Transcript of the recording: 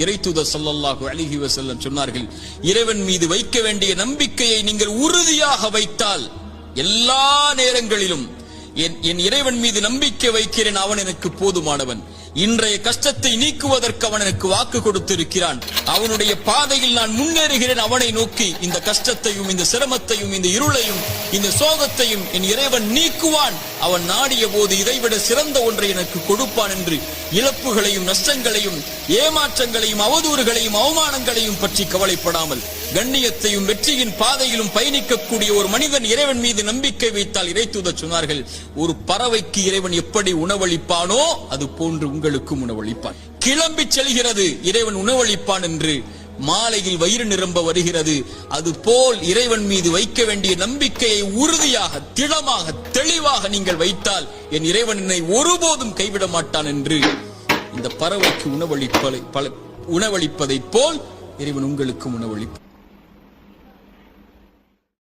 இறைத்தூதர் ஸல்லல்லாஹு அலைஹி வஸல்லம் சொன்னார்கள், இறைவன் மீது வைக்க வேண்டிய நம்பிக்கையை நீங்கள் உறுதியாக வைத்தால் எல்லா நேரங்களிலும் என் இறைவன் மீது நம்பிக்கை வைக்கிறேன், அவன் எனக்கு போதுமானவன், இன்றைய கஷ்டத்தை நீக்குவதற்கு அவன் எனக்கு வாக்கு கொடுத்திருக்கிறான், அவனுடைய பாதையில் நான் முன்னேறுகிறேன், அவனை நோக்கி இந்த கஷ்டத்தையும் இந்த சிரமத்தையும் இந்த இருளையும் இந்த சோகத்தையும் என் இறைவன் நீக்குவான், அவன் நாடிய போது இதைவிட சிறந்த ஒன்றை எனக்கு கொடுப்பான் என்று இழப்புகளையும் நஷ்டங்களையும் ஏமாற்றங்களையும் அவதூறுகளையும் அவமானங்களையும் பற்றி கவலைப்படாமல் கண்ணியத்தையும் வெற்றியின் பாதையிலும் பயணிக்கக்கூடிய ஒரு மனிதன் இறைவன் மீது நம்பிக்கை வைத்தால், இறைத்தூதர் சொன்னார்கள், ஒரு பறவைக்கு இறைவன் எப்படி உணவளிப்பானோ அது போன்று உங்களுக்கும் உணவளிப்பான். கிளம்பி செல்கிறது, இறைவன் உணவளிப்பான் என்று மாலையில் வயிறு நிரம்ப வருகிறது. அதுபோல் இறைவன் மீது வைக்க வேண்டிய நம்பிக்கையை உறுதியாக திடமாக தெளிவாக நீங்கள் வைத்தால் என் இறைவன் என்னை ஒருபோதும் கைவிட மாட்டான் என்று இந்த பறவைக்கு உணவளிப்பதை போல் இறைவன் உங்களுக்கும் உணவளிப்பான்.